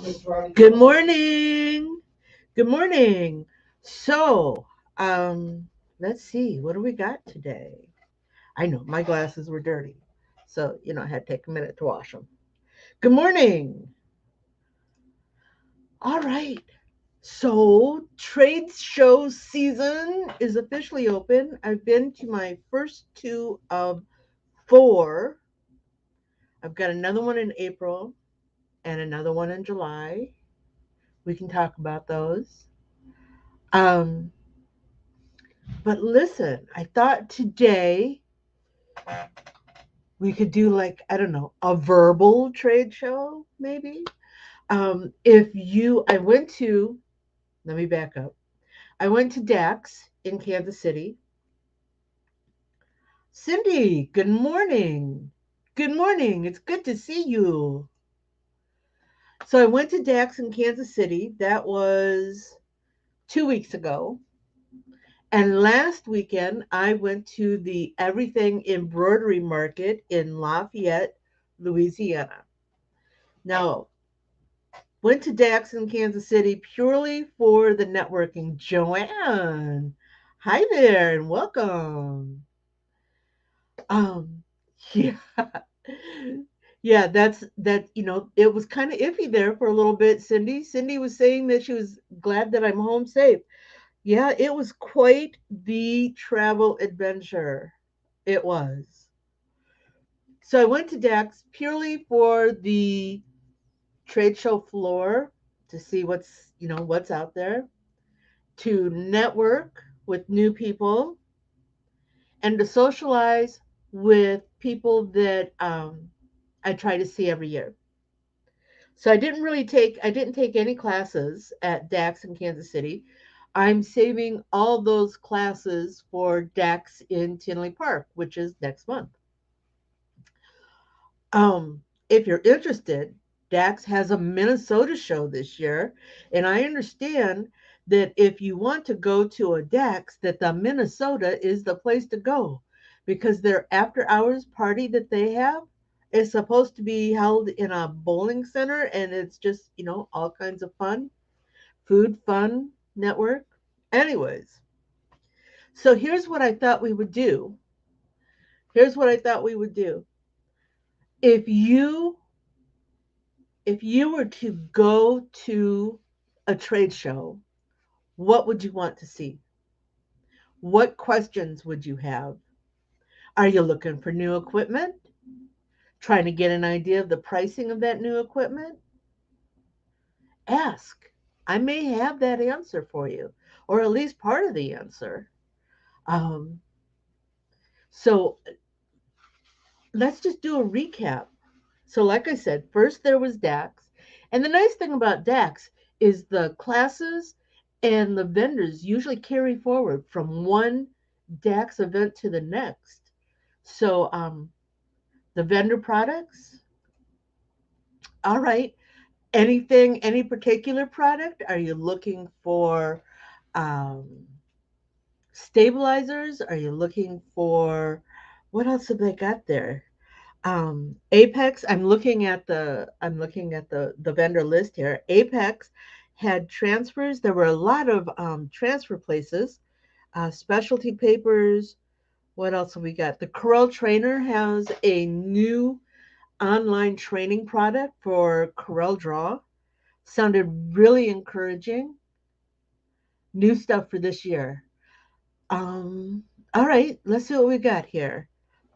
Good morning. Good morning. So, let's see. What do we got today? I know my glasses were dirty. So, I had to take a minute to wash them. Good morning. All right. So, trade show season is officially open. I've been to my first two of four. I've got another one in April and another one in July. We can talk about those. Um, But listen, I thought today we could do like, I don't know, a verbal trade show, maybe. I went to, let me back up. I went to DAX in Kansas City. Cindy, good morning. Good morning. It's good to see you. So I went to DAX in Kansas City. That was 2 weeks ago. And last weekend, I went to the Everything Embroidery Market in Lafayette, Louisiana. Now, went to DAX in Kansas City purely for the networking. Joanne, hi there and welcome. Um, yeah, yeah, it was kind of iffy there for a little bit. Cindy was saying that she was glad that I'm home safe. Yeah, it was quite the travel adventure. It was. So I went to DAX purely for the trade show floor to see what's out there, to network with new people, and to socialize with people that I try to see every year. So I didn't take any classes at DAX in Kansas City. I'm saving all those classes for DAX in Tinley Park, which is next month. If you're interested, DAX has a Minnesota show this year, and I understand that if you want to go to a DAX, that the Minnesota is the place to go because their after hours party that they have is supposed to be held in a bowling center, and it's just, all kinds of fun, food, fun, network. Anyways, so here's what I thought we would do. Here's what I thought we would do. If you if you were to go to a trade show, what would you want to see? What questions would you have? Are you looking for new equipment? Trying to get an idea of the pricing of that new equipment? Ask. I may have that answer for you, or at least part of the answer. Um, so let's just do a recap. So, like I said, first there was DAX. And the nice thing about DAX is the classes and the vendors usually carry forward from one DAX event to the next. So, the vendor products, all right. Any particular product? Are you looking for um, stabilizers? Are you looking for what else have they got there? Apex, I'm looking at the vendor list here. Apex had transfers. There were a lot of transfer places, specialty papers. What else have we got? The Corel Trainer has a new online training product for Corel Draw. Sounded really encouraging. New stuff for this year. Um, all right, let's see what we got here.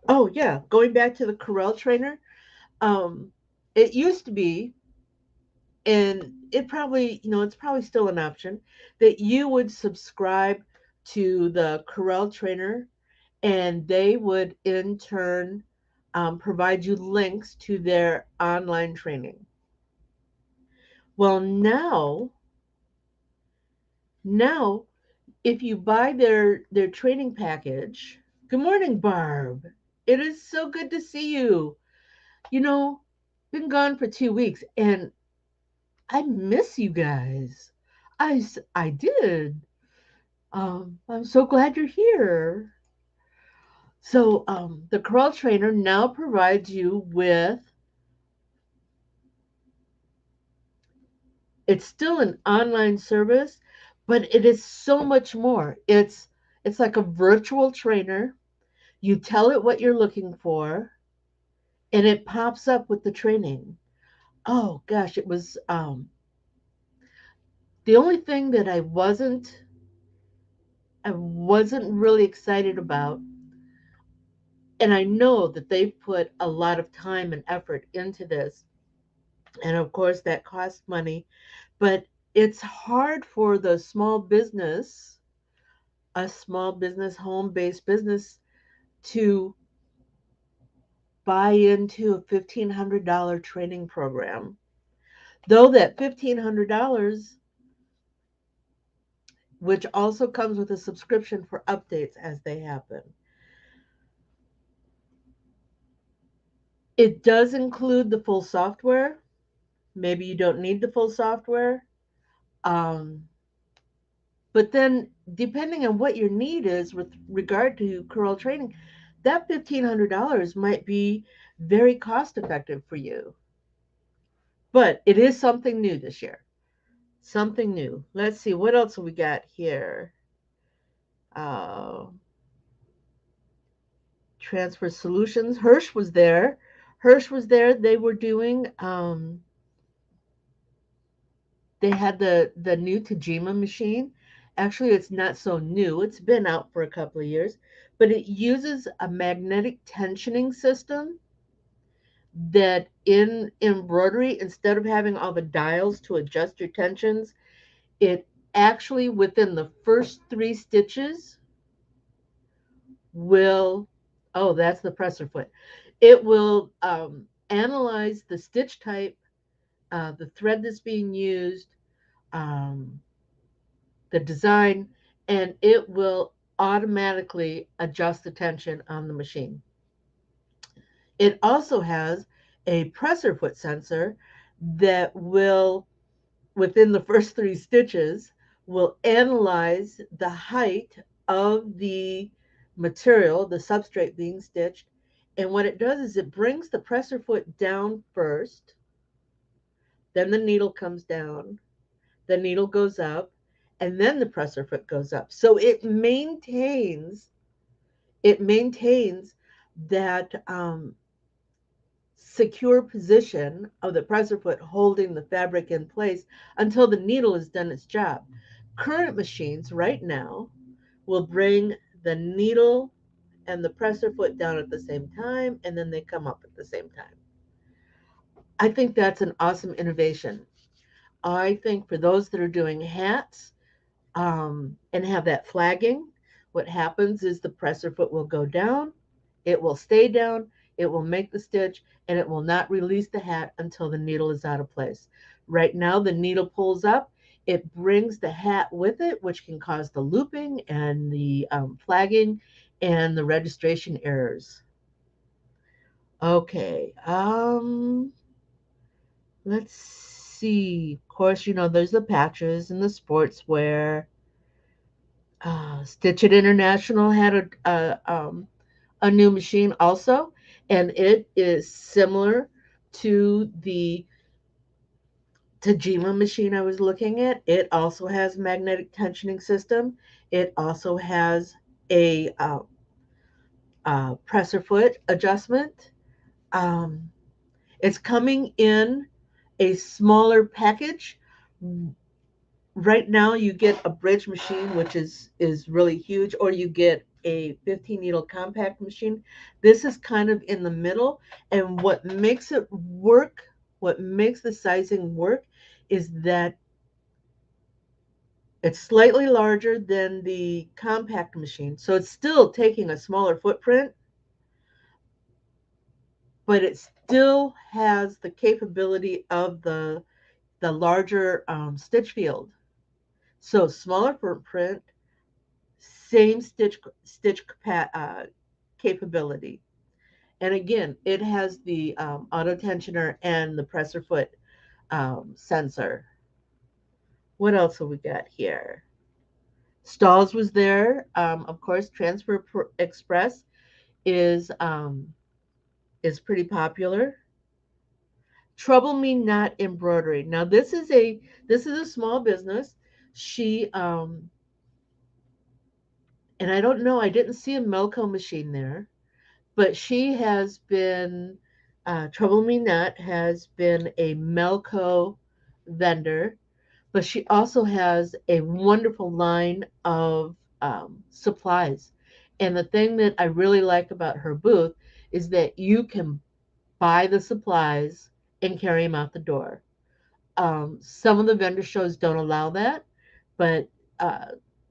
Oh yeah, going back to the Corel Trainer. Um, it used to be, and it's probably still an option that you would subscribe to the Corel Trainer, and they would in turn provide you links to their online training. Well, now, if you buy their training package, good morning, Barb. It is so good to see you. You know, been gone for 2 weeks, and I miss you guys. I did. I'm so glad you're here. So, the Corral Trainer now provides you with It's still an online service, but it is so much more. It's like a virtual trainer. You tell it what you're looking for, and it pops up with the training. Oh gosh, it was the only thing that I wasn't really excited about, and I know that they've put a lot of time and effort into this, and of course that costs money, but it's hard for the small business, a small business, home-based business, to buy into a $1,500 training program. Though that $1,500, which also comes with a subscription for updates as they happen, it does include the full software. Maybe you don't need the full software. Um, but then, depending on what your need is with regard to curl training, that $1,500 might be very cost effective for you. But it is something new this year. Something new. Let's see, what else we got here? Uh, Transfer Solutions. Hirsch was there. Hirsch was there. They were doing. They had the new Tajima machine. Actually, it's not so new. It's been out for a couple of years, but it uses a magnetic tensioning system that in embroidery, instead of having all the dials to adjust your tensions, it actually within the first three stitches will, oh, that's the presser foot. It will analyze the stitch type, the thread that's being used, um, the design, and it will automatically adjust the tension on the machine. It also has a presser foot sensor that will, within the first three stitches, will analyze the height of the material, the substrate being stitched. And what it does is it brings the presser foot down first, then the needle comes down, the needle goes up, and then the presser foot goes up. So it maintains that secure position of the presser foot holding the fabric in place until the needle has done its job. Current machines right now will bring the needle and the presser foot down at the same time, and then they come up at the same time. I think that's an awesome innovation. I think for those that are doing hats, and have that flagging, what happens is the presser foot will go down, it will stay down, it will make the stitch, and it will not release the hat until the needle is out of place. Right now, the needle pulls up, it brings the hat with it, which can cause the looping and the flagging and the registration errors. Okay, let's see. Of course, there's the patches and the sportswear. Stitch It International had a new machine also, and it is similar to the Tajima machine I was looking at. It also has magnetic tensioning system. It also has a presser foot adjustment. Um, it's coming in a smaller package. Right now you get a bridge machine, which is really huge, or you get a 15 needle compact machine. This is kind of in the middle, and what makes the sizing work is that it's slightly larger than the compact machine, so it's still taking a smaller footprint, but it still has the capability of the larger stitch field. So smaller footprint, same capability. And again, it has the auto tensioner and the presser foot sensor. What else have we got here? Stalls was there. Of course, Express is is pretty popular. Trouble Me Not Embroidery. Now this is a small business. She and I don't know, I didn't see a Melco machine there, but she has been Trouble Me Not has been a Melco vendor, but she also has a wonderful line of supplies. And the thing that I really like about her booth is that you can buy the supplies and carry them out the door. Some of the vendor shows don't allow that, but uh,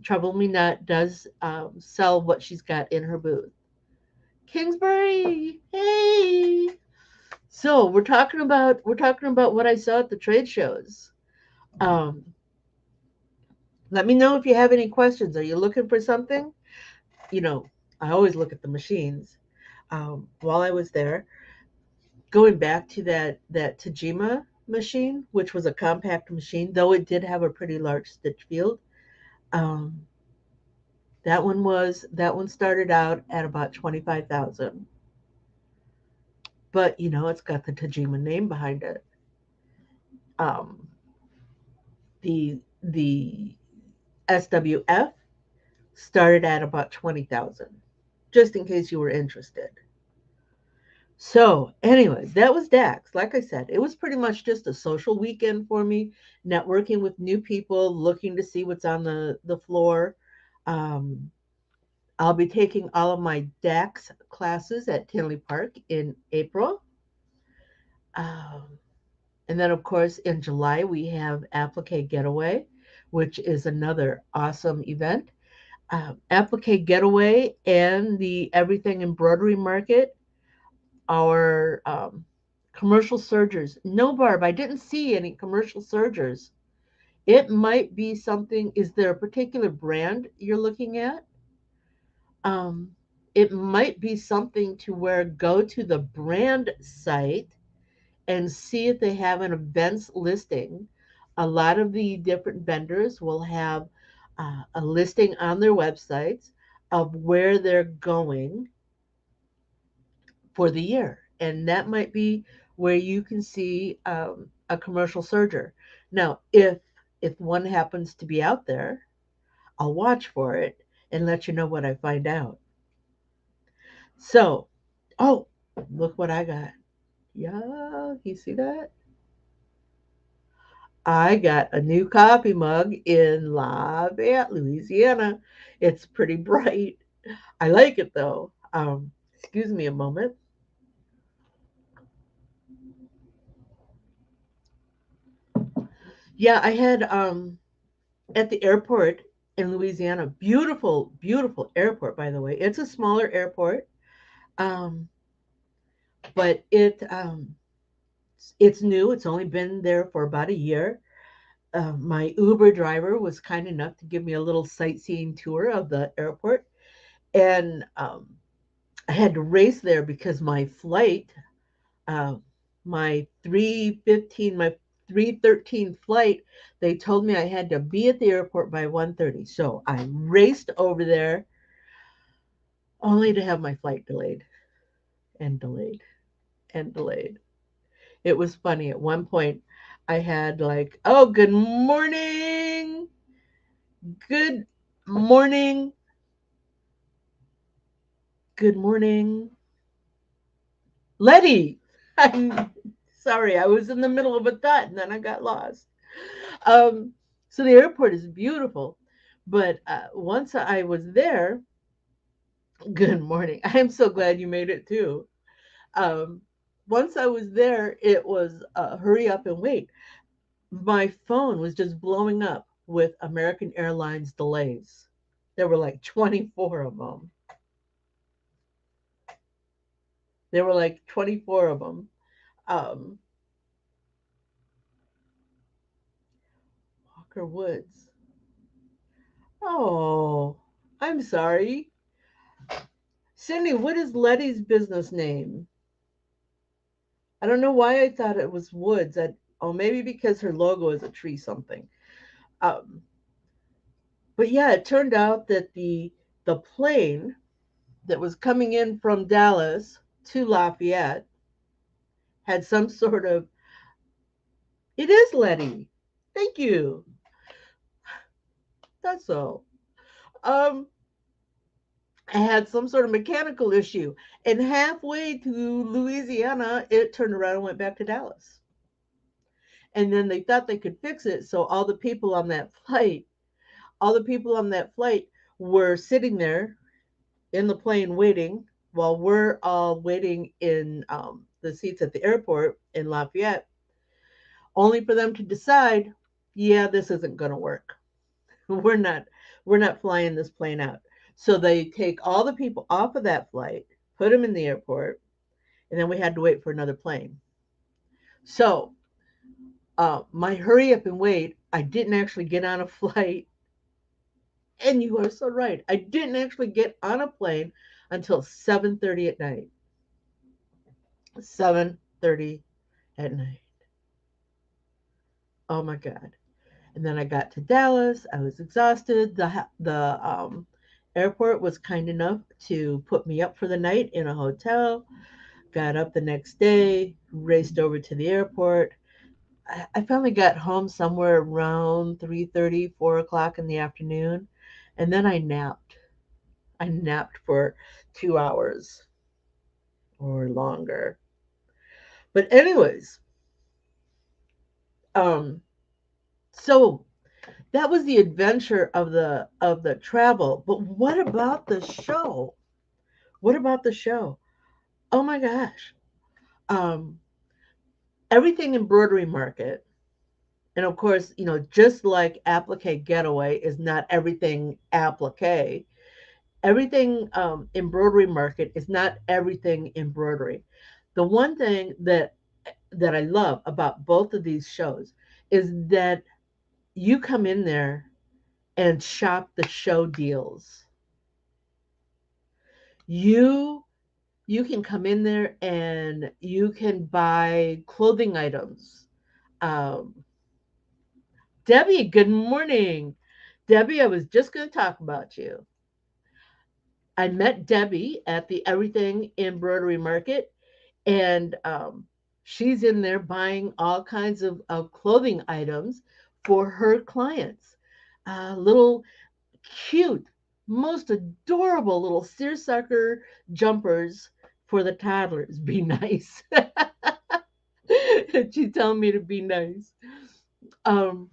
Trouble Me Not does sell what she's got in her booth. Kingsbury, hey! So we're talking about what I saw at the trade shows. Um, Let me know if you have any questions. Are you looking for something? You know, I always look at the machines. While I was there, going back to that Tajima machine, which was a compact machine, though it did have a pretty large stitch field. Um, that one started out at about 25,000, but it's got the Tajima name behind it. Um, the SWF started at about 20,000, just in case you were interested. So, anyways, that was DAX. Like I said, it was pretty much just a social weekend for me, networking with new people, looking to see what's on the floor. Um, I'll be taking all of my DAX classes at Tinley Park in April. Um, and then, of course, in July, we have Applique Getaway, which is another awesome event. Applique Getaway and the Everything Embroidery Market, our commercial sergers. No, Barb, I didn't see any commercial sergers. It might be something. Is there a particular brand you're looking at? Um, it might be something to where go to the brand site and see if they have an events listing. A lot of the different vendors will have a listing on their websites of where they're going for the year. And that might be where you can see a commercial serger. Now, if one happens to be out there, I'll watch for it and let you know what I find out. So, oh, look what I got. Yeah, you see that? I got a new coffee mug in Lafayette, Louisiana. It's pretty bright. I like it though. Excuse me a moment. Yeah, I had at the airport in Louisiana. Beautiful, beautiful airport, by the way. It's a smaller airport, um, but it's new. It's only been there for about a year. My Uber driver was kind enough to give me a little sightseeing tour of the airport, and I had to race there because uh, my 3:15, my 3:13 flight, they told me I had to be at the airport by 1:30. So I raced over there only to have my flight delayed and delayed and delayed. It was funny. At one point, I had like, oh, good morning, good morning, Letty. I'm sorry, I was in the middle of a thought and then I got lost. Um, so the airport is beautiful, but once I was there, good morning. I am so glad you made it too. Um, Once I was there, it was hurry up and wait. My phone was just blowing up with American Airlines delays. There were like 24 of them. There were like 24 of them. Um, Walker Woods. Oh, I'm sorry. Cindy, what is Letty's business name? I don't know why I thought it was Woods. Oh, maybe because her logo is a tree something. Um, but yeah, it turned out that the plane that was coming in from Dallas to Lafayette had some sort of It is Letty. Thank you. That's all. Um, I had some sort of mechanical issue, and halfway to Louisiana, it turned around and went back to Dallas. And then they thought they could fix it, so all the people on that flight were sitting there in the plane waiting while we're all waiting in the seats at the airport in Lafayette, only for them to decide, yeah, this isn't going to work. We're not we're not flying this plane out. So they take all the people off of that flight, put them in the airport, and then we had to wait for another plane. So my hurry up and wait, I didn't actually get on a flight. And you are so right. I didn't actually get on a plane until 7:30 at night. 7:30 at night. Oh my God. And then I got to Dallas. I was exhausted. The airport was kind enough to put me up for the night in a hotel. Got up the next day, raced over to the airport. I finally got home somewhere around 3:30, 4 o'clock in the afternoon, and then I napped. I napped for 2 hours or longer. But anyways, um, so that was the adventure of the travel. But what about the show? What about the show? Oh my gosh. Um, everything embroidery market. And of course, just like applique getaway is not everything applique. Everything embroidery market is not everything embroidery. The one thing that I love about both of these shows is that you come in there and shop the show deals. You you can come in there and you can buy clothing items. Um, Debbie, good morning. Debbie, I was just going to talk about you. I met Debbie at the Everything Embroidery Market, and she's in there buying all kinds of clothing items for her clients. Little cute, most adorable little seersucker jumpers for the toddlers. Be nice. She's telling me to be nice. Um,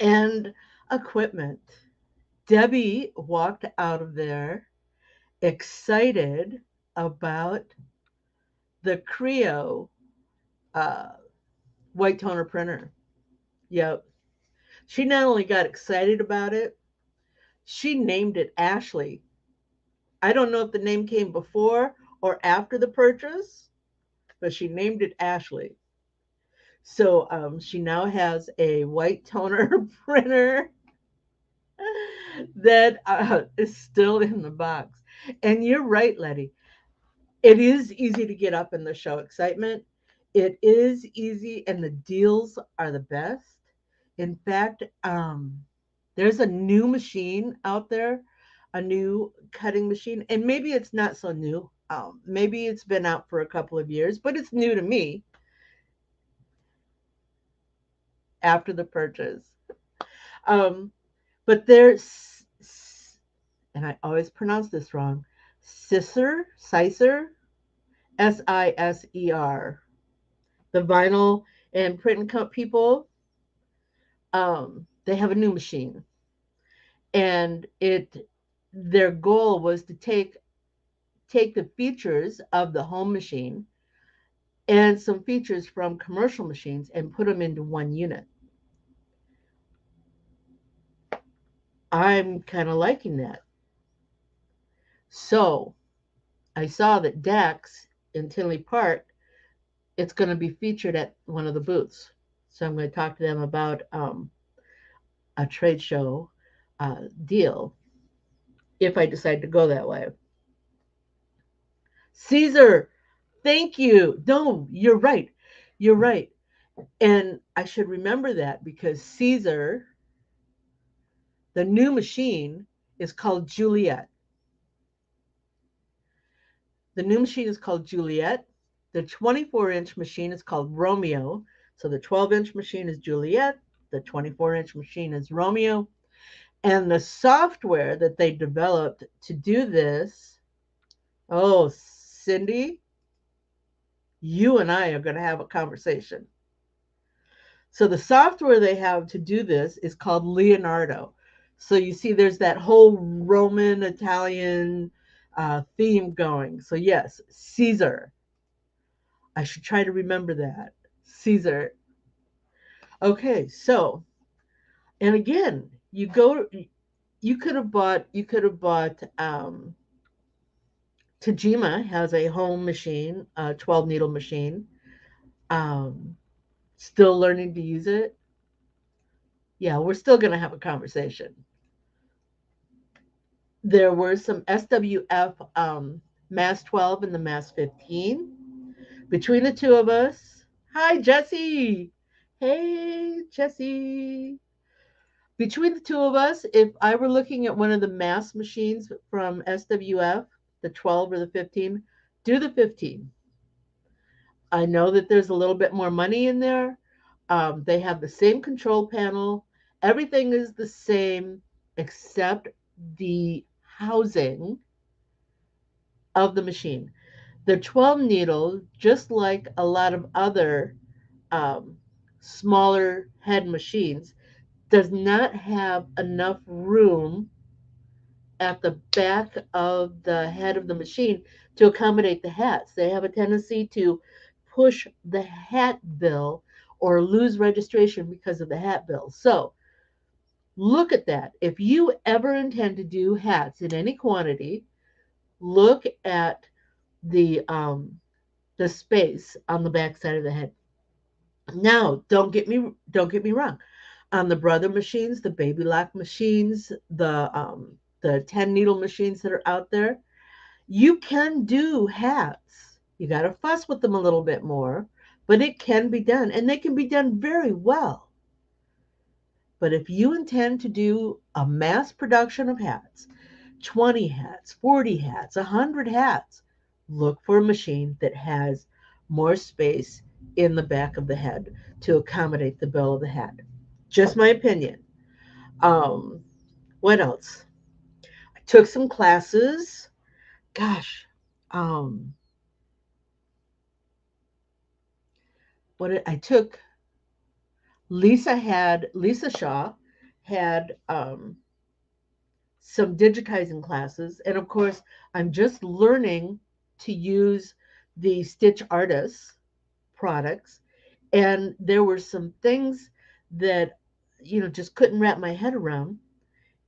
and equipment. Debbie walked out of there excited about the Creo uh, white toner printer. Yep. She not only got excited about it, she named it Ashley. I don't know if the name came before or after the purchase, but she named it Ashley. So she now has a white toner printer that is still in the box. And you're right, Letty. It is easy to get up in the show excitement. It is easy, and the deals are the best. In fact, there's a new machine out there, a new cutting machine, and maybe it's not so new. Maybe it's been out for a couple of years, but it's new to me after the purchase. Um, but there's, and I always pronounce this wrong, Siser, Siser, the vinyl and print and cut people. They have a new machine, and their goal was to take the features of the home machine and some features from commercial machines and put them into one unit. I'm kind of liking that. So I saw that DAX in Tinley Park, it's going to be featured at one of the booths. So I'm going to talk to them about a trade show deal if I decide to go that way. Caesar, thank you. No, you're right. You're right. And I should remember that because Caesar, the new machine, is called Juliet. The new machine is called Juliet. The 24-inch machine is called Romeo. So the 12-inch machine is Juliet, the 24-inch machine is Romeo, and the software that they developed to do this, oh, Cindy, you and I are going to have a conversation. So the software they have to do this is called Leonardo. So you see, there's that whole Roman Italian theme going. So yes, Caesar. I should try to remember that. Caesar. Okay, so and again, you could have bought Tajima has a home machine, a 12 needle machine. Um, Still learning to use it. Yeah, we're still going to have a conversation. There were some SWF Mass 12 and the Mass 15. Between the two of us, hi, Jesse. Hey, Jesse. Between the two of us, if I were looking at one of the mass machines from SWF, the 12 or the 15, do the 15. I know that there's a little bit more money in there. They have the same control panel. Everything is the same except the housing of the machine. The 12 needle, just like a lot of other um, smaller head machines, does not have enough room at the back of the head of the machine to accommodate the hats. They have a tendency to push the hat bill or lose registration because of the hat bill. So look at that. If you ever intend to do hats in any quantity, look at the space on the back side of the head. Now, don't get me wrong. On the brother machines, the baby lock machines, the 10 needle machines that are out there, you can do hats. You got to fuss with them a little bit more, but it can be done, and they can be done very well. But if you intend to do a mass production of hats, 20 hats, 40 hats, 100 hats, look for a machine that has more space in the back of the head to accommodate the bill of the hat. Just my opinion. Um, what else? I took some classes. Gosh, um, I took Lisa Shaw had some digitizing classes, and of course, I'm just learning to use the Stitch Artist products, and there were some things that just couldn't wrap my head around,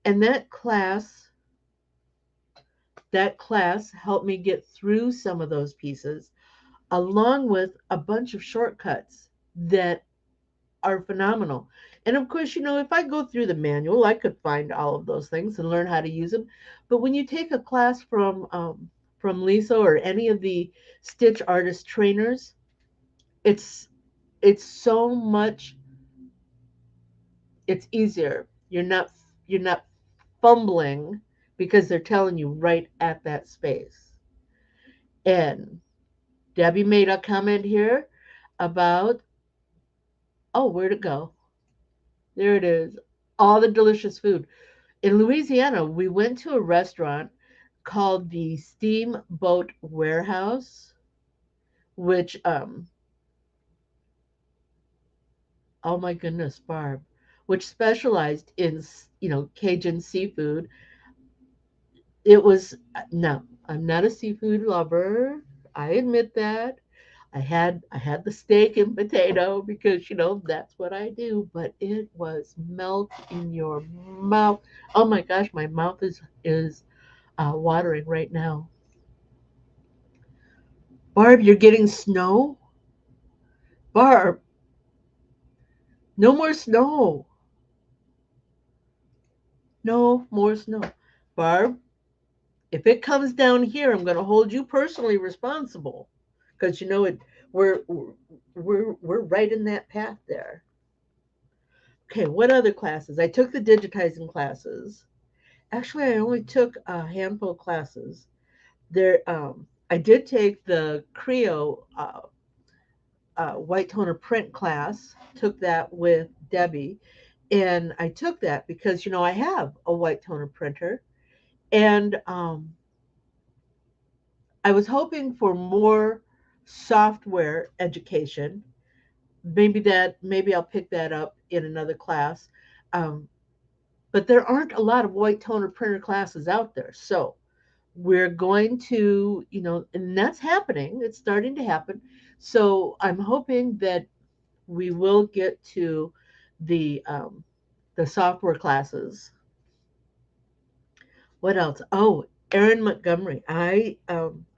and that class helped me get through some of those pieces along with a bunch of shortcuts that are phenomenal. And of course, if I go through the manual, I could find all of those things and learn how to use them. But when you take a class from Lisa or any of the Stitch Artist trainers, it's it's so much it's easier. You're not fumbling because they're telling you right at that space. And Debbie made a comment here about, oh, where'd it go? There it is. All the delicious food. In Louisiana, we went to a restaurant called the Steamboat Warehouse, which, oh my goodness, Barb, which specialized in, Cajun seafood. It was, no, I'm not a seafood lover. I admit that. I had the steak and potato because that's what I do, but it was melt in your mouth. Oh my gosh, my mouth is watering right now. Barb, you're getting snow? Barb, no more snow. No more snow. Barb, if it comes down here, I'm going to hold you personally responsible because we're we're right in that path there. Okay, what other classes? I took the digitizing classes. Actually, I only took a handful of classes. I did take the Creo white toner print class, took that with Debbie. And I took that because, I have a white toner printer. And I was hoping for more software education. Maybe I'll pick that up in another class. Um, but there aren't a lot of white toner printer classes out there. So we're going to, and that's happening. It's starting to happen. So I'm hoping that we will get to the um, the software classes. What else? Oh, Aaron Montgomery. I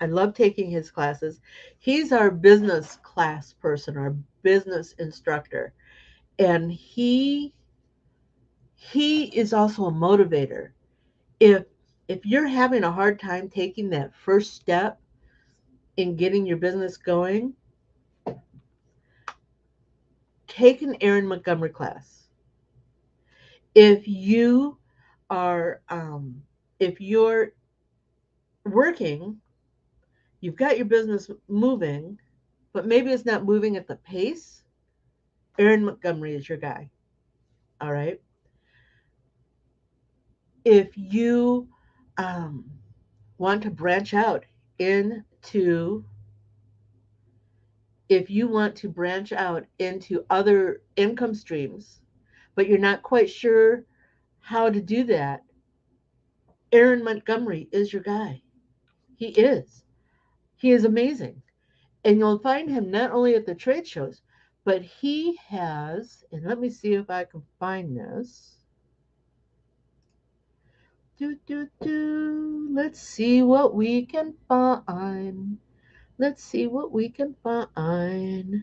love taking his classes. He's our business class person, our business instructor, and he is also a motivator. If if you're having a hard time taking that first step in getting your business going, take an Aaron Montgomery class. If you are if you're working, you've got your business moving, but maybe it's not moving at the pace, Aaron Montgomery is your guy. All right. If you um, want to branch out into, if you want to branch out into other income streams, but you're not quite sure how to do that, Aaron Montgomery is your guy. He is. He is amazing. And you'll find him not only at the trade shows, but he has, and let me see if I can find this. Let's see what we can find. Let's see what we can find.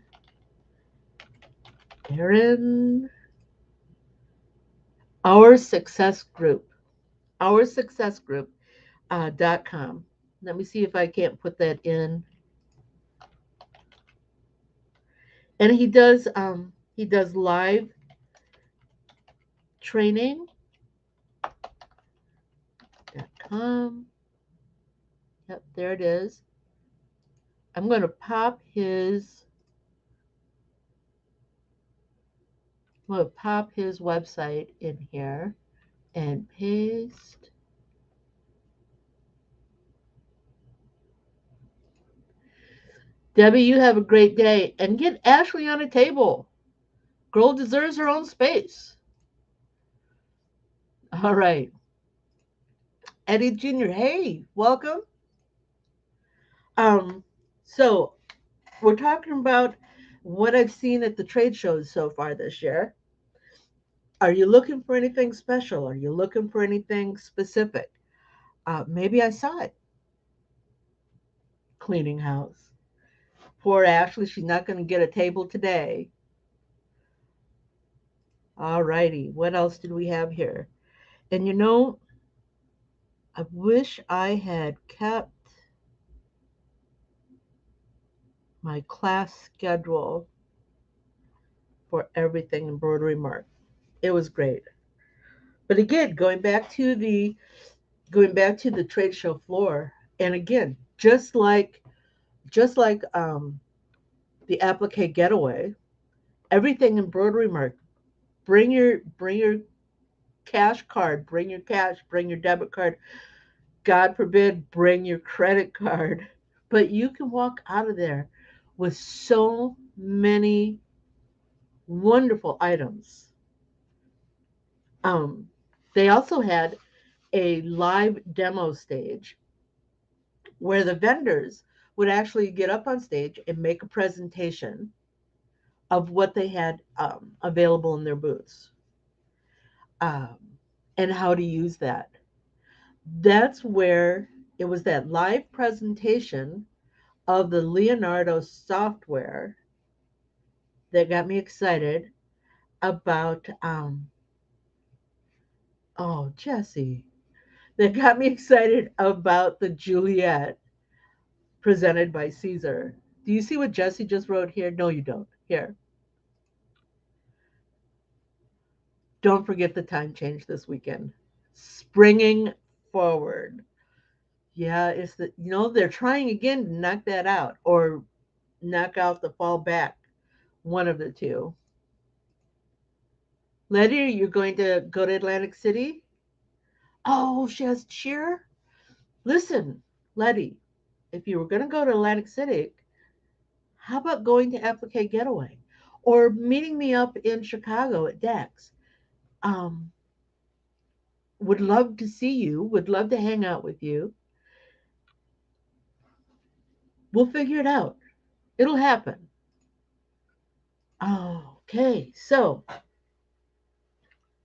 Aaron, our success group, our success group .com. Let me see if I can't put that in. And he does live training.com. Yep, there it is. I'm going to pop his website in here and paste. Debbie, you have a great day and get Ashley on a table. Girl deserves her own space. All right. Eddie Jr., hey, welcome. So we're talking about what I've seen at the trade shows so far this year. Are you looking for anything special? Are you looking for anything specific? Maybe I saw it. Cleaning house. Poor Ashley, she's not going to get a table today. All righty. What else did we have here? And I wish I had kept my class schedule for everything embroidery mark. It was great. But again, going back to the trade show floor, and again, just like the applique getaway, everything embroidery mark. Bring your cash card, bring your cash, bring your debit card. God forbid, bring your credit card. But you can walk out of there with so many wonderful items. Um, they also had a live demo stage where the vendors would actually get up on stage and make a presentation of what they had available in their booths, um, and how to use that. That's where it was that live presentation of the Leonardo software that got me excited about, oh, Jesse, that got me excited about the Juliet presented by Caesar. Do you see what Jesse just wrote here? No, you don't. Here. Don't forget the time change this weekend. Springing forward. Yeah, they're trying again to knock that out or knock out the fall back. One of the two. Letty, you're going to go to Atlantic City? Oh, she has cheer? Listen, Letty, if you were going to go to Atlantic City, how about going to Applique Getaway? Or meeting me up in Chicago at DAX? Um, would love to see you, would love to hang out with you. We'll figure it out. It'll happen. Okay, so,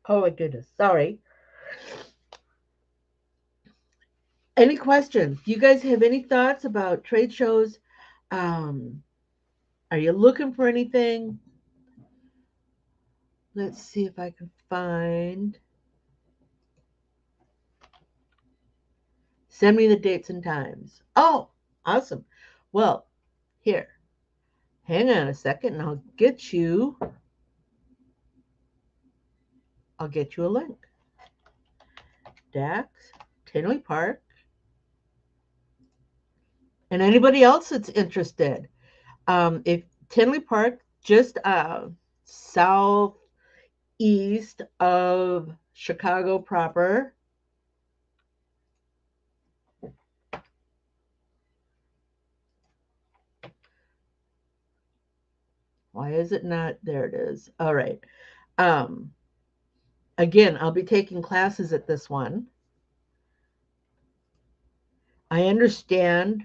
oh my goodness, sorry. Any questions? Do you guys have any thoughts about trade shows? Um, are you looking for anything? Let's see if I can find. Send me the dates and times. Oh, awesome. Well, here, hang on a second and I'll get you a link. DAX, Tinley Park, and anybody else that's interested. If Tinley Park, just southeast of Chicago proper. Why is it not? There it is. All right. Um, Again, I'll be taking classes at this one. I understand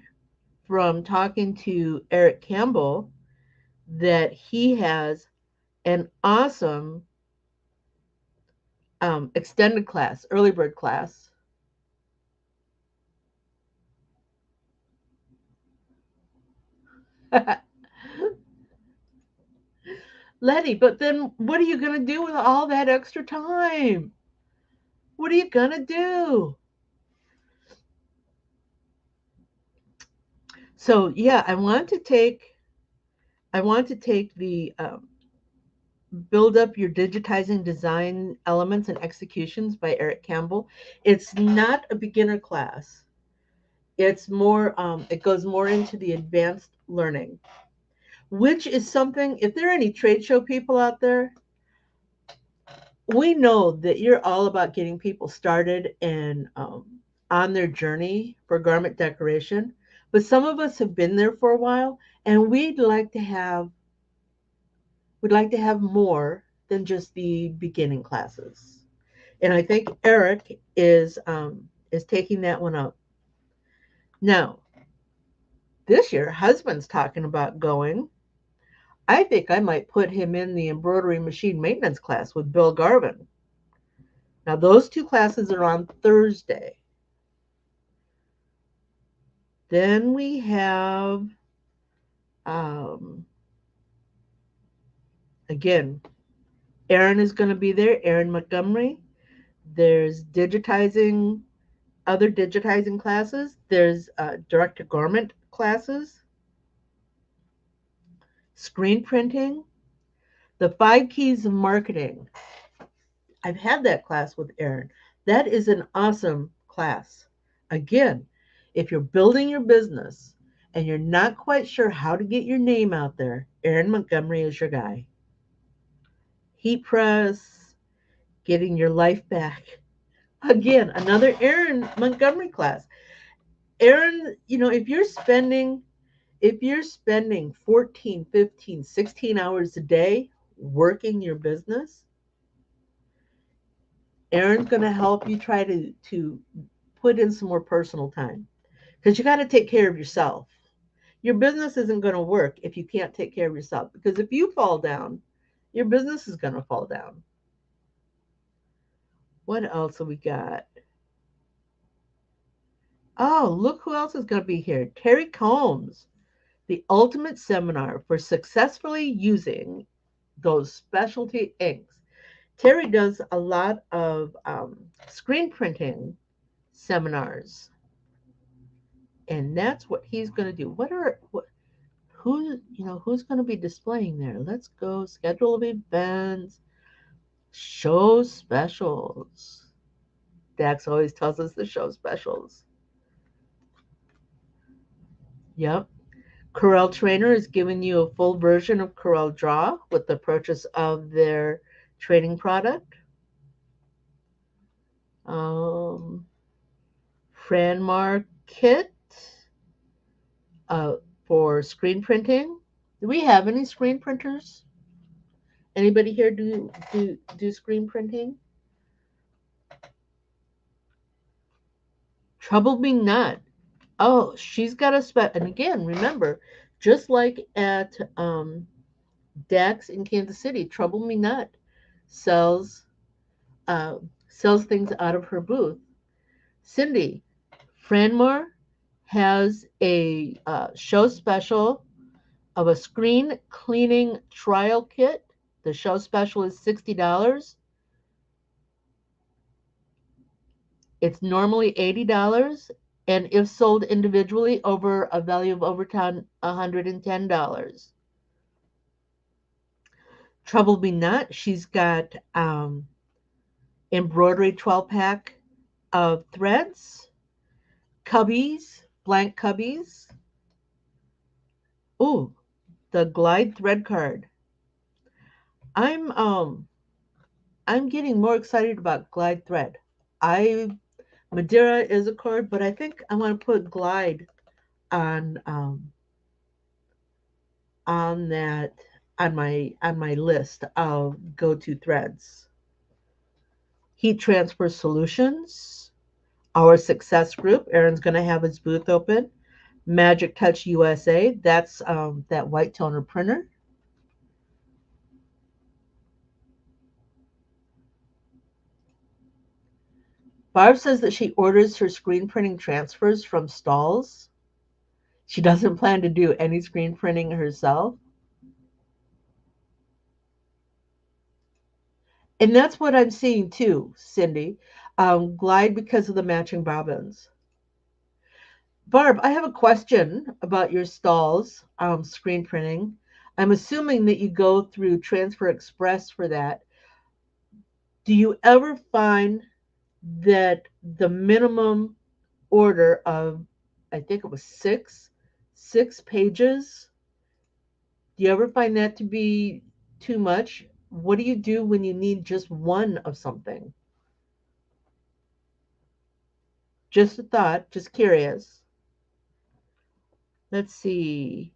from talking to Eric Campbell that he has an awesome extended class, early bird class. Letty, but then what are you going to do with all that extra time? What are you going to do? So yeah, I want to take the build up your digitizing design elements and executions by Eric Campbell. It's not a beginner class. It's more, it goes more into the advanced learning, which is something, if there are any trade show people out there, we know that you're all about getting people started and on their journey for garment decoration. But some of us have been there for a while, and we'd like to have more than just the beginning classes. And I think Eric is taking that one up. Now, this year, husband's talking about going. I think I might put him in the embroidery machine maintenance class with Bill Garvin. Now, those two classes are on Thursday. Then we have, um, again, Aaron is going to be there, Aaron Montgomery. There's other digitizing classes. There's direct to garment classes, screen printing, the 5 keys of marketing. I've had that class with Aaron. That is an awesome class. Again, if you're building your business and you're not quite sure how to get your name out there, Aaron Montgomery is your guy. Heat press, getting your life back. Again, another Aaron Montgomery class. Aaron, if you're spending 14, 15, 16 hours a day working your business, Aaron's going to help you try to put in some more personal time because you got to take care of yourself. Your business isn't going to work if you can't take care of yourself, because if you fall down, your business is going to fall down. What else have we got? Oh, look who else is going to be here. Terry Combs, the ultimate seminar for successfully using those specialty inks. Terry does a lot of screen printing seminars, and that's what he's going to do. Who's going to be displaying there? Let's go. Schedule of events, show specials. Dax always tells us the show specials. Yep. Corel Trainer is giving you a full version of Corel Draw with the purchase of their training product. Um, Franmar Kit uh, for screen printing. Do we have any screen printers? Anybody here do screen printing? Trouble me not. Oh, she's got a spec. And again, remember, just like at DAX in Kansas City, Trouble Me Not sells uh, sells things out of her booth. Cindy, Franmar has a show special of a screen cleaning trial kit. The show special is $60. It's normally $80, and if sold individually, over a value of over $110. Trouble Me Not, she's got embroidery 12-pack of threads, cubbies, blank cubbies. Ooh, the Glide thread card. I'm um I'm getting more excited about Glide thread. I Madeira is a cord, but I think I want to put Glide on on that on my list of go-to threads. Heat Transfer Solutions, our success group. Aaron's going to have his booth open. Magic Touch USA. That's that white toner printer. Barb says that she orders her screen printing transfers from stalls. She doesn't plan to do any screen printing herself. And that's what I'm seeing too, Cindy. Glide because of the matching bobbins. Barb, I have a question about your stalls screen printing. I'm assuming that you go through Transfer Express for that. Do you ever find that the minimum order of, I think it was six pages, do you ever find that to be too much? What do you do when you need just one of something? Just a thought, just curious. Let's see.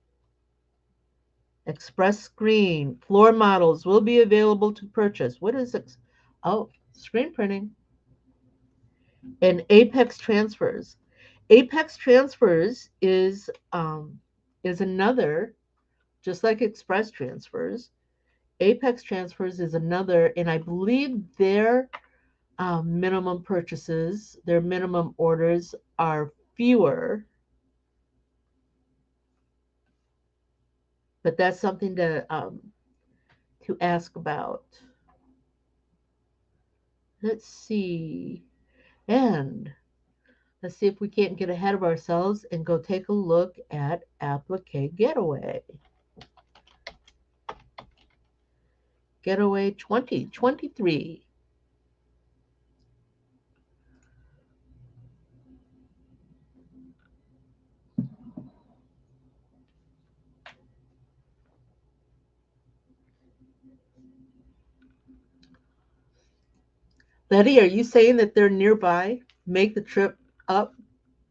Express screen. Floor models will be available to purchase. What is it? Oh, screen printing. And Apex transfers. Apex transfers is another, just like Express transfers. Apex transfers is another, and I believe their minimum purchases, their minimum orders are fewer, but that's something to ask about. Let's see. And let's see if we can't get ahead of ourselves and go take a look at Applique Getaway. Getaway 2023. Letty, are you saying that they're nearby? Make the trip up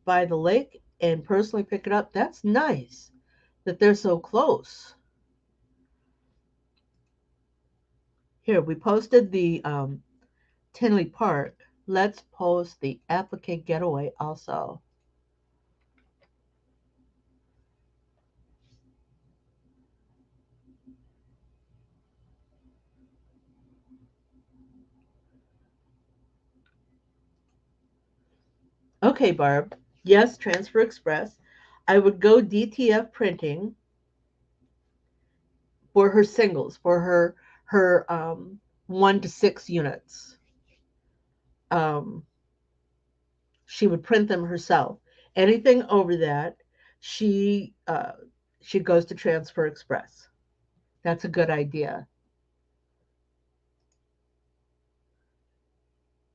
by the lake and personally pick it up? That's nice that they're so close. Here, we posted the Tinley Park. Let's post the Applique Getaway also. Okay, Barb. Yes, Transfer Express. I would go DTF printing for her singles, for her 1 to 6 units. Um, she would print them herself. Anything over that, she she goes to Transfer Express. That's a good idea.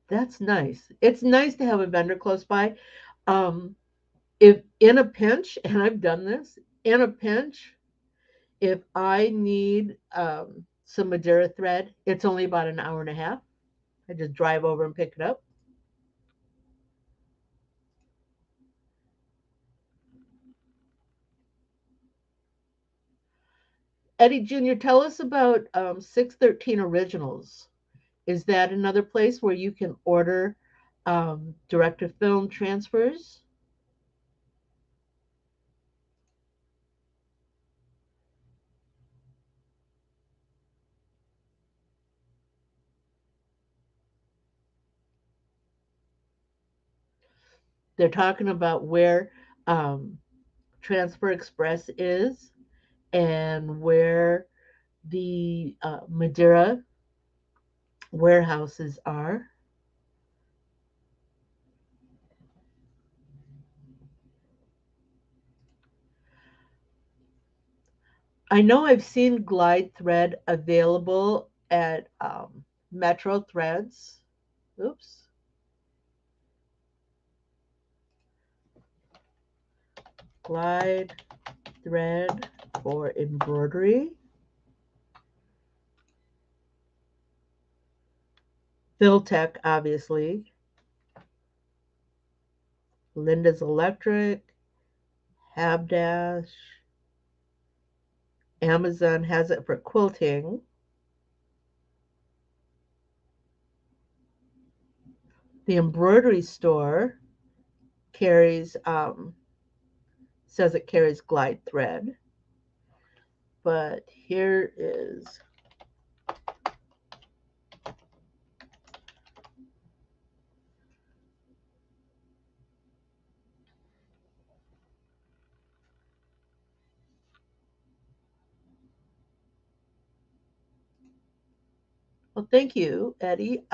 That's nice. It's nice to have a vendor close by. Um, if in a pinch, and I've done this, In a pinch, if I need some Madeira thread, it's only about an hour and a half. I just drive over and pick it up. Eddie Jr., tell us about 613 Originals. Is that another place where you can order direct to film transfers? They're talking about where um, Transfer Express is and where the Madeira warehouses are. I know I've seen Glide Thread available at Metro Threads. Oops. Glide Thread for embroidery. Philtech, obviously. Linda's Electric. Habdash. Amazon has it for quilting. The embroidery store carries says it carries Glide Thread, but here is well, thank you, Eddie.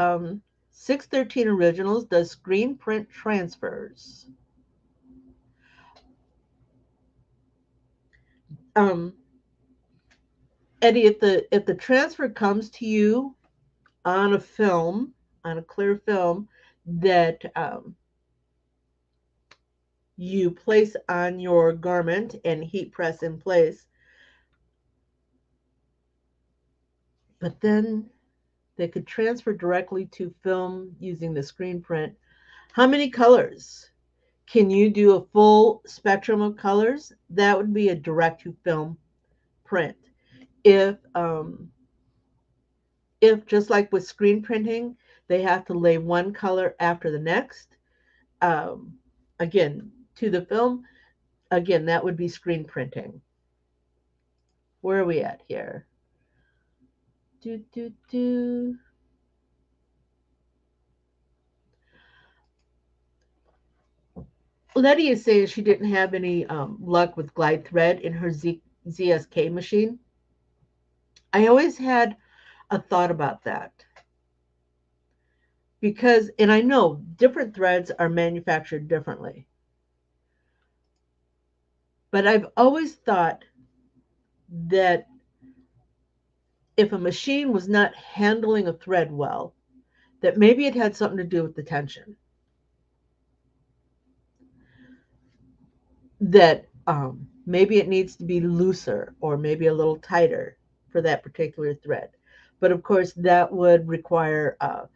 613 Originals does screen print transfers. Um, Eddie, if the transfer comes to you on a film, on a clear film that you place on your garment and heat press in place, but then they could transfer directly to film using the screen print. How many colors? Can you do a full spectrum of colors? That would be a direct to film print. If if just like with screen printing, they have to lay one color after the next, um, again to the film, again that would be screen printing. Where are we at here? Do do do. Letty is saying she didn't have any luck with glide thread in her ZSK machine. I always had a thought about that because, and I know different threads are manufactured differently, but I've always thought that if a machine was not handling a thread well, that maybe it had something to do with the tension. That maybe it needs to be looser or maybe a little tighter for that particular thread. But of course, that would require uh,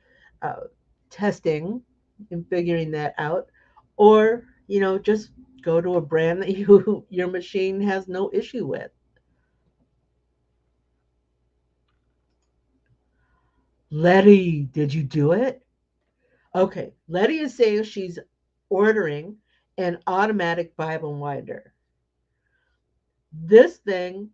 testing and figuring that out, or just go to a brand that your machine has no issue with. Letty, did you do it? Okay, Letty is saying she's ordering an automatic Bible winder. This thing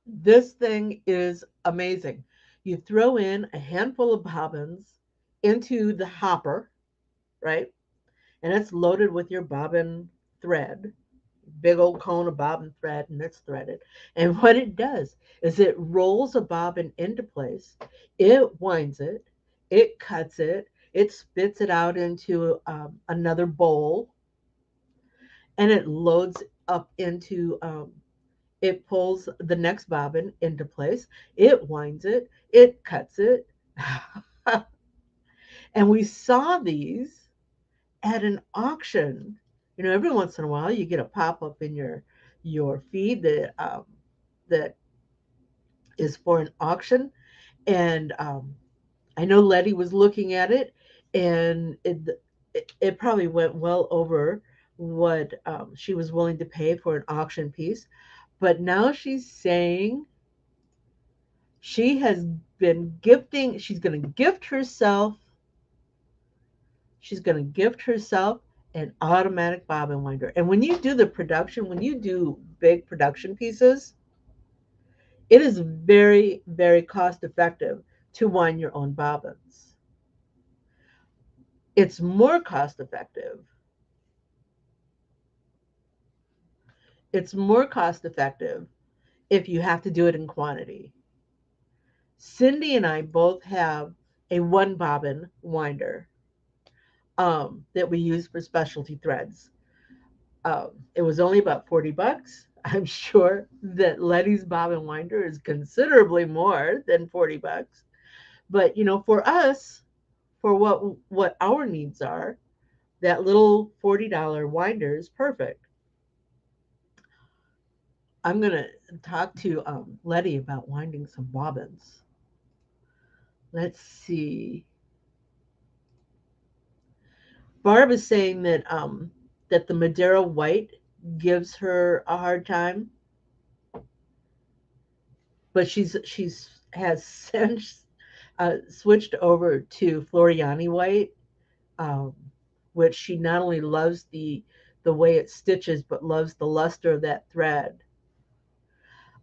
This thing is amazing. You throw in a handful of bobbins into the hopper, right? And it's loaded with your bobbin thread, big old cone of bobbin thread, and it's threaded. And what it does is it rolls a bobbin into place, it winds it, it cuts it, it spits it out into another bowl, and it loads up into it pulls the next bobbin into place, it winds it, it cuts it. And we saw these at an auction Every once in a while you get a pop up in your feed that is for an auction, and I know Letty was looking at it, and it probably went well over what she was willing to pay for an auction piece. But now she's saying she has been gifting, she's going to gift herself an automatic bobbin winder. And when you do the production, when you do big production pieces, it is very, very cost effective to wind your own bobbins. It's more cost effective. It's more cost effective if you have to do it in quantity. Cindy and I both have a one bobbin winder that we use for specialty threads. It was only about $40. I'm sure that Letty's bobbin winder is considerably more than $40. But for us, for what our needs are, that little $40 winder is perfect. I'm gonna talk to Letty about winding some bobbins. Let's see. Barb is saying that the Madeira white gives her a hard time, but she's has since switched over to Floriani white, um, which she not only loves the way it stitches, but loves the luster of that thread.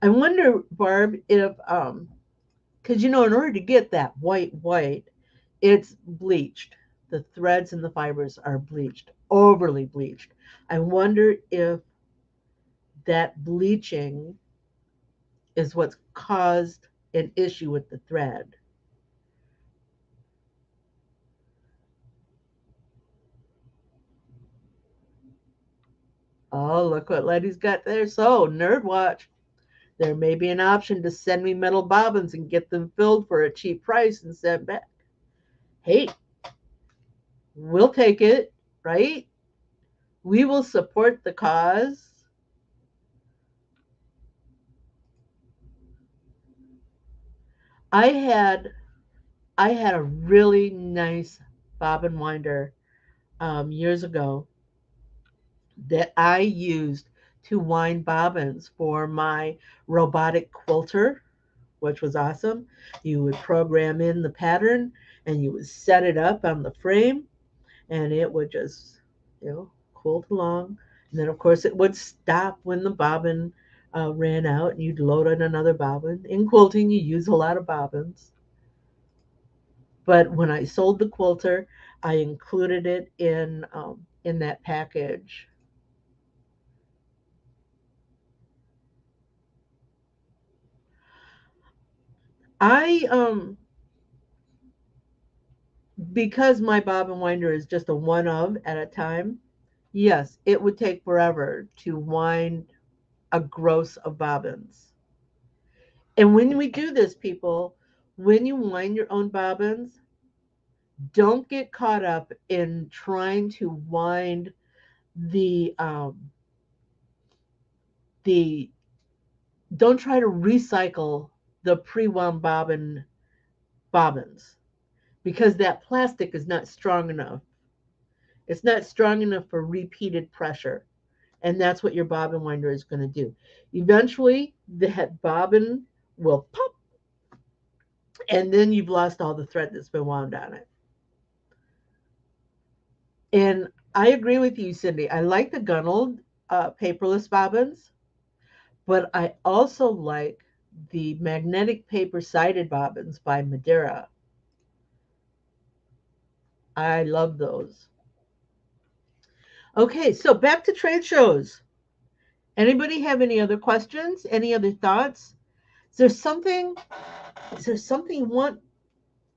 I wonder, Barb, if because in order to get that white, it's bleached. The threads and the fibers are bleached, overly bleached. I wonder if that bleaching is what's caused an issue with the thread. Oh, look what Letty's got there. So, Nerd Watch. There may be an option to send me metal bobbins and get them filled for a cheap price and sent back. Hey, we'll take it, right? We will support the cause. I had I had a really nice bobbin winder years ago that I used to wind bobbins for my robotic quilter, which was awesome. You would program in the pattern and you would set it up on the frame, and it would just, quilt along. And then, of course, it would stop when the bobbin ran out, and you'd load in another bobbin. In quilting, you use a lot of bobbins. But when I sold the quilter, I included it in that package. I Because my bobbin winder is just a one of at a time. Yes, it would take forever to wind a gross of bobbins. And when we do this, people, when you wind your own bobbins, don't get caught up in trying to wind the the don't try to recycle the pre-wound bobbins, because that plastic is not strong enough. It's not strong enough for repeated pressure. And that's what your bobbin winder is going to do. Eventually, that bobbin will pop, and then you've lost all the thread that's been wound on it. And I agree with you, Cindy. I like the gunneled paperless bobbins, but I also like the magnetic paper sided bobbins by Madeira. I love those. Okay, so back to trade shows. Anybody have any other questions? Any other thoughts? Is there something? Is there something you want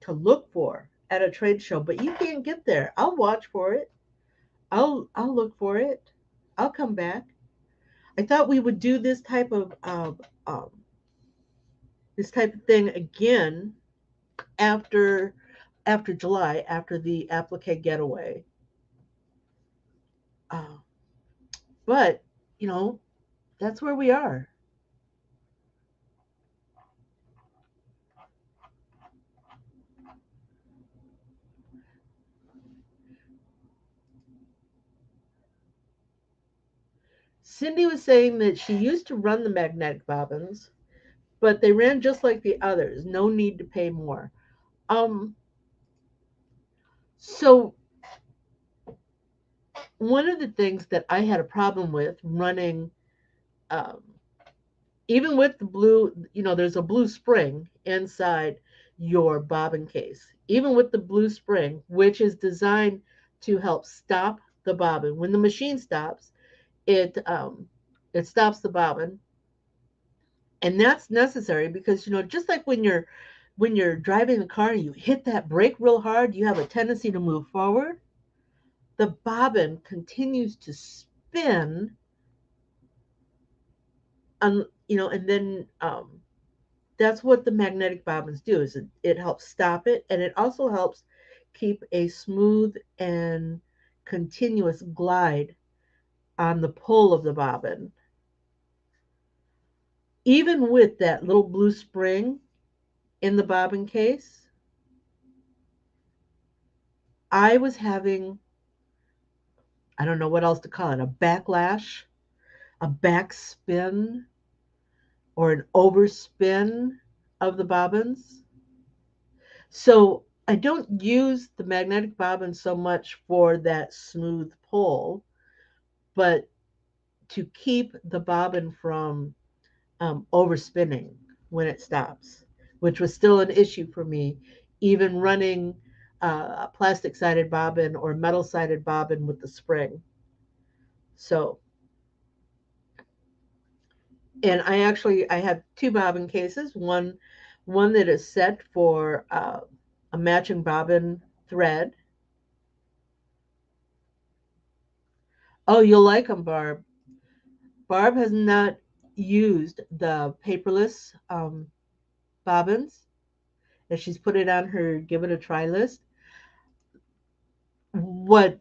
to look for at a trade show, but you can't get there? I'll watch for it. I'll look for it. I'll come back. I thought we would do this type of thing again after July, after the applique getaway. Uh, But, you know, that's where we are. Cindy was saying that she used to run the magnetic bobbins, but they ran just like the others. No need to pay more. Um, so one of the things that I had a problem with running, um, even with the blue, there's a blue spring inside your bobbin case. Even with the blue spring, which is designed to help stop the bobbin. When the machine stops, it stops the bobbin, and that's necessary because just like when you're driving the car and you hit that brake real hard, you have a tendency to move forward. The bobbin continues to spin, and then that's what the magnetic bobbins do. Is it helps stop it, and it also helps keep a smooth and continuous glide on the pull of the bobbin. Even with that little blue spring in the bobbin case, I was having, I don't know what else to call it, a backlash, a backspin, or an overspin of the bobbins. So I don't use the magnetic bobbin so much for that smooth pull, but to keep the bobbin from overspinning when it stops, which was still an issue for me, even running a plastic sided bobbin or metal sided bobbin with the spring. So, and I have two bobbin cases. One that is set for a matching bobbin thread. Oh, you'll like them, Barb. Barb has not used the paperless bobbins, and she's put it on her give it a try list. What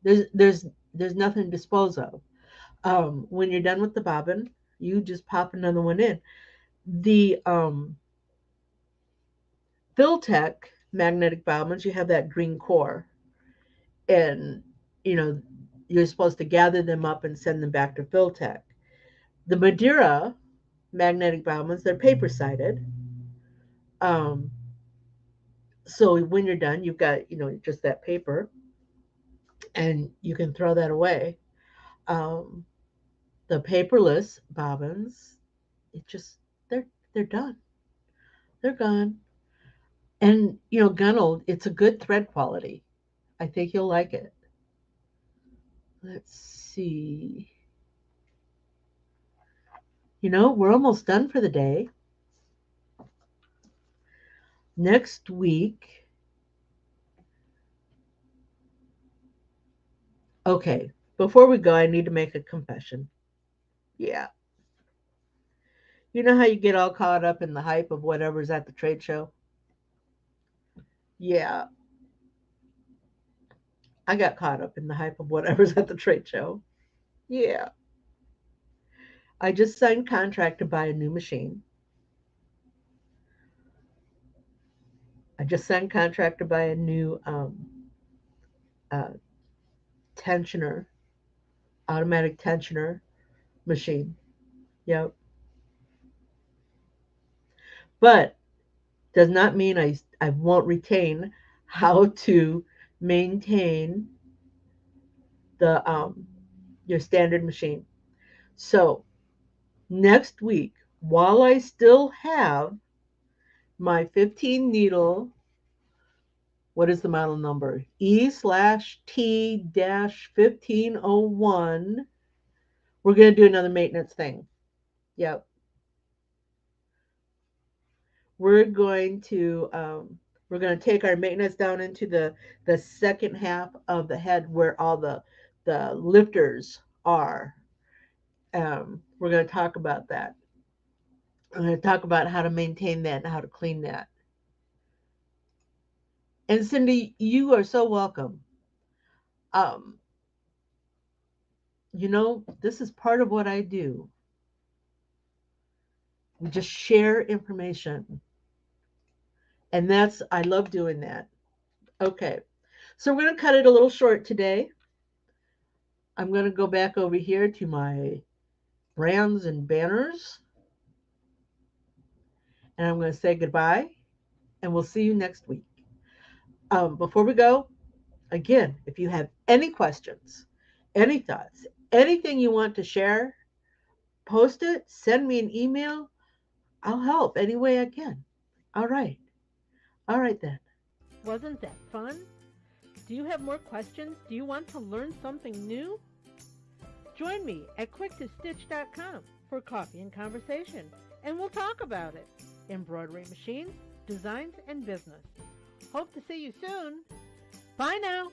there's nothing to dispose of. When you're done with the bobbin, you just pop another one in. The Filtech magnetic bobbins, you have that green core, and you know you're supposed to gather them up and send them back to Filtech. The Madeira magnetic bobbins, they're paper sided. Um, so when you're done, you've got just that paper, and you can throw that away. Um, the paperless bobbins, it just they're they're done. They're gone. And Gunnel, it's a good thread quality. I think you'll like it. Let's see. We're almost done for the day. Next week, okay, before we go, I need to make a confession. Yeah. You know how you get all caught up in the hype of whatever's at the trade show? Yeah, I got caught up in the hype of whatever's at the trade show. Yeah. I just signed contract to buy a new machine. I just signed contract to buy a new uh, tensioner, automatic tensioner machine. Yep. But does not mean I won't retain how to maintain the your standard machine. So next week, while I still have my 15 needle, what is the model number? E/T-1501. We're going to do another maintenance thing. Yep. We're going to um, we're going to take our maintenance down into the second half of the head where all the lifters are. We're going to talk about that. I'm going to talk about how to maintain that and how to clean that. And Cindy, you are so welcome. Um, This is part of what I do. We just share information. And I love doing that. Okay. So we're going to cut it a little short today. I'm going to go back over here to my brands and banners. And I'm going to say goodbye. And we'll see you next week. Before we go, again, if you have any questions, any thoughts, anything you want to share, post it, send me an email. I'll help any way I can. All right. All right then. Wasn't that fun? Do you have more questions? Do you want to learn something new? Join me at quicktostitch.com for coffee and conversation, and we'll talk about it. Embroidery machines, designs, and business. Hope to see you soon. Bye now.